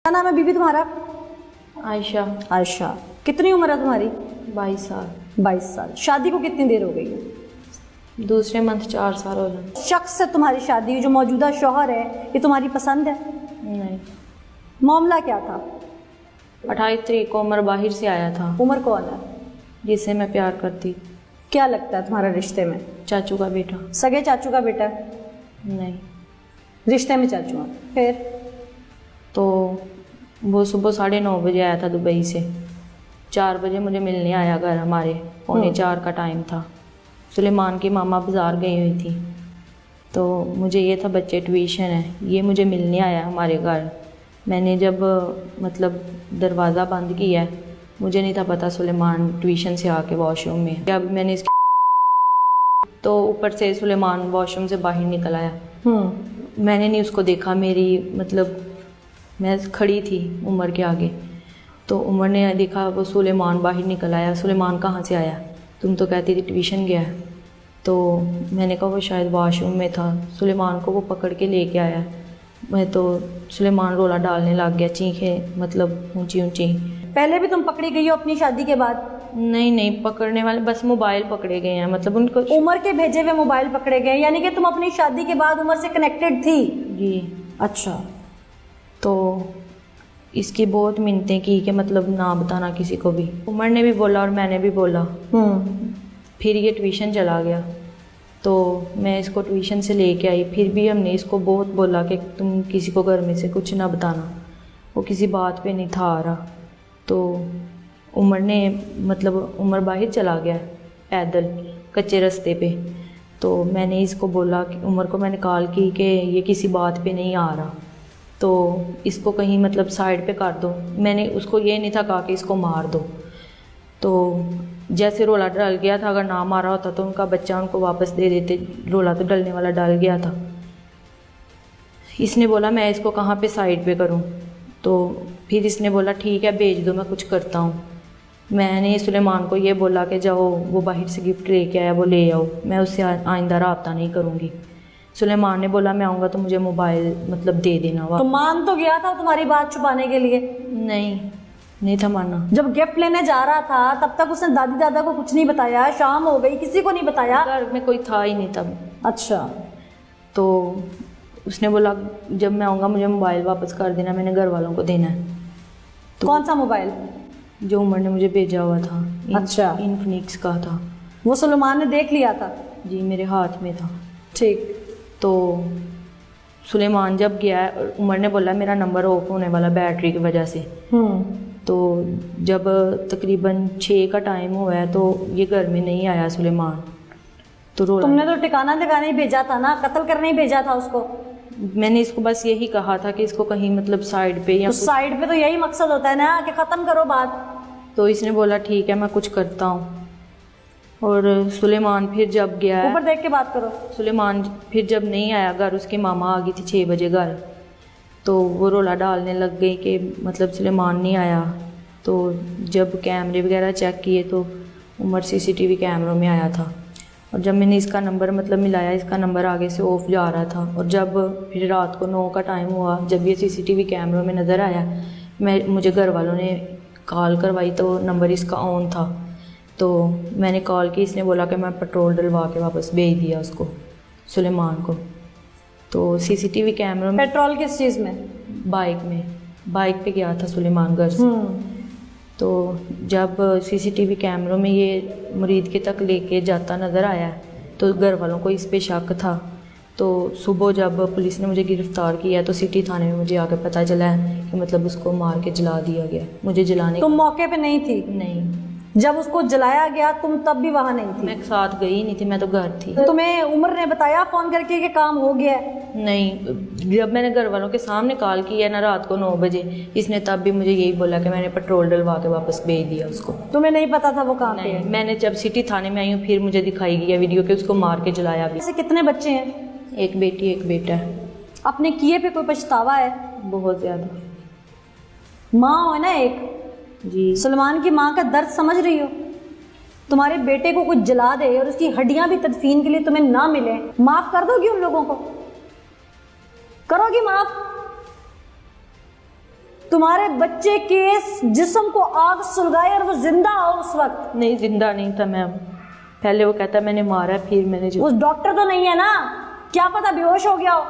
क्या नाम है बीबी तुम्हारा? आयशा। आयशा। कितनी उम्र है तुम्हारी? 22 साल। 22 साल। शादी को कितनी देर हो गई है? दूसरे मंथ 4 साल हो गए। शख्स से तुम्हारी शादी, जो मौजूदा शौहर है, ये तुम्हारी पसंद है? नहीं। मामला क्या था? 28 तरीक को उमर बाहर से आया था। उमर कौन है? जिससे मैं प्यार करती। क्या लगता है तुम्हारे रिश्ते में? चाचू का बेटा। सगे चाचू का बेटा है? नहीं। रिश्ते में चाचू है। फिर तो वो सुबह 9:30 बजे आया था दुबई से। 4 बजे मुझे मिलने आया घर हमारे। 3:45 का टाइम था। सुलेमान की मामा बाज़ार गई हुई थी, तो मुझे ये था बच्चे ट्यूशन है, ये मुझे मिलने आया हमारे घर। मैंने जब मतलब दरवाज़ा बंद किया है, मुझे नहीं था पता सुलेमान ट्यूशन से आके वॉशरूम में। जब मैंने इसके तो ऊपर से सुलेमान वॉशरूम से बाहर निकल आया। मैंने नहीं उसको देखा। मेरी मतलब मैं खड़ी थी उमर के आगे, तो उमर ने देखा वो सुलेमान बाहर निकल आया। सुलेमान कहाँ से आया? तुम तो कहती थी ट्यूशन गया है। तो मैंने कहा वो शायद वॉशरूम में था। सुलेमान को वो पकड़ के लेके आया। मैं तो सुलेमान रोला डालने लग गया, चीखें मतलब ऊंची ऊंची। पहले भी तुम पकड़ी गई हो अपनी शादी के बाद? नहीं नहीं, पकड़ने वाले बस मोबाइल पकड़े गए हैं, मतलब उनको उमर के भेजे हुए मोबाइल पकड़े गए, यानी कि तुम अपनी शादी के बाद उमर से कनेक्टेड थी? जी। अच्छा। तो इसकी बहुत मिन्नतें की कि मतलब ना बताना किसी को भी। उमर ने भी बोला और मैंने भी बोला। फिर ये ट्यूशन चला गया, तो मैं इसको ट्यूशन से लेके आई। फिर भी हमने इसको बहुत बोला कि तुम किसी को घर में से कुछ ना बताना। वो किसी बात पे नहीं था आ रहा। तो उमर ने मतलब उमर बाहर चला गया पैदल कच्चे रास्ते पे। तो मैंने इसको बोला कि उमर को मैंने कॉल की कि ये किसी बात पे नहीं आ रहा, तो इसको कहीं मतलब साइड पे कर दो। मैंने उसको ये नहीं था कहा कि इसको मार दो। तो जैसे रोला डल गया था, अगर ना मारा होता तो उनका बच्चा उनको वापस दे देते। रोला तो डलने वाला डल गया था। इसने बोला मैं इसको कहाँ पे साइड पे करूँ, तो फिर इसने बोला ठीक है भेज दो, मैं कुछ करता हूँ। मैंने सुलेमान को ये बोला कि जाओ वो बाहर से गिफ्ट लेके आया वो ले आओ, मैं उससे आइंदा रब्ता नहीं करूँगी। सुलेमान ने बोला मैं आऊँगा तो मुझे मोबाइल मतलब दे देना। तो मान तो गया था तुम्हारी बात छुपाने के लिए? नहीं था माना। जब गिफ्ट लेने जा रहा था तब तक उसने दादी दादा को कुछ नहीं बताया? शाम हो गई, किसी को नहीं बताया? घर में कोई था ही नहीं तब। अच्छा। तो उसने बोला जब मैं आऊँगा मुझे मोबाइल वापस कर देना, मैंने घर वालों को देना है। तो कौन सा मोबाइल? जो उमर ने मुझे भेजा हुआ था। अच्छा। इन्फिनिक्स का था। वो सुलेमान ने देख लिया था? जी, मेरे हाथ में था। ठीक। तो सुलेमान जब गया, उमर ने बोला मेरा नंबर ऑफ होने वाला बैटरी की वजह से। तो जब तकरीबन 6 का टाइम हुआ है तो ये घर में नहीं आया सुलेमान। तो तुमने तो ठिकाना ठिकाने ही भेजा था ना, कत्ल करने ही भेजा था उसको? मैंने इसको बस यही कहा था कि इसको कहीं मतलब साइड पे या तो साइड पे तो यही मकसद होता है ना कि खत्म करो बात। तो इसने बोला ठीक है मैं कुछ करता हूँ। और सुलेमान फिर जब गया, ऊपर देख के बात करो। सुलेमान फिर जब नहीं आया घर, उसकी मामा आ गई थी 6 बजे घर, तो वो रोला डालने लग गई कि मतलब सुलेमान नहीं आया। तो जब कैमरे वगैरह चेक किए तो उमर CCTV कैमरों में आया था। और जब मैंने इसका नंबर मतलब मिलाया, इसका नंबर आगे से ऑफ जा रहा था। और जब फिर रात को 9 का टाइम हुआ, जब ये CCTV कैमरों में नज़र आया, मुझे घर वालों ने कॉल करवाई तो नंबर इसका ऑन था। तो मैंने कॉल की, इसने बोला कि मैं पेट्रोल डलवा के वापस भेज दिया उसको, सुलेमान को। तो CCTV कैमरों में पेट्रोल किस चीज़ में? बाइक पे गया था सुलेमान घर से। तो जब CCTV कैमरों में ये मुरीद के तक लेके जाता नज़र आया तो घर वालों को इस पे शक था। तो सुबह जब पुलिस ने मुझे गिरफ्तार किया तो सिटी थाने में मुझे आके पता चला कि मतलब उसको मार के जला दिया गया। मुझे जलाने तुम मौके पे नहीं थी? नहीं। जब उसको जलाया गया तुम तब भी वहाँ नहीं थी? मैं साथ गई नहीं थी, मैं तो घर थी। तो तुम्हें उमर ने बताया फ़ोन करके कि काम हो गया? नहीं, जब मैंने घर वालों के सामने कॉल किया ना रात को 9 बजे, इसने तब भी मुझे यही बोला कि मैंने पेट्रोल डलवा के वापस भेज दिया उसको। तुम्हें नहीं पता था वो कहाँ पे है? मैंने जब सिटी थाने में आई हूँ फिर मुझे दिखाई गई वीडियो कि उसको मार के जलाया भी। ऐसे कितने बच्चे हैं? एक बेटी एक बेटा है। अपने किए पे कोई पछतावा है? बहुत ज़्यादा। माँ हो ना एक? जी। सुलेमान की माँ का दर्द समझ रही हो? तुम्हारे बेटे को कुछ जला दे और उसकी हड्डियां भी तदफीन के लिए तुम्हें ना मिले, माफ कर दोगी उन लोगों को? करोगी माफ? तुम्हारे बच्चे के जिस्म को आग सुलगाए और वो जिंदा हो उस वक्त। नहीं, जिंदा नहीं था मैम। पहले वो कहता मैंने मारा, फिर मैंने उस डॉक्टर तो नहीं है ना, क्या पता बेहोश हो गया हो।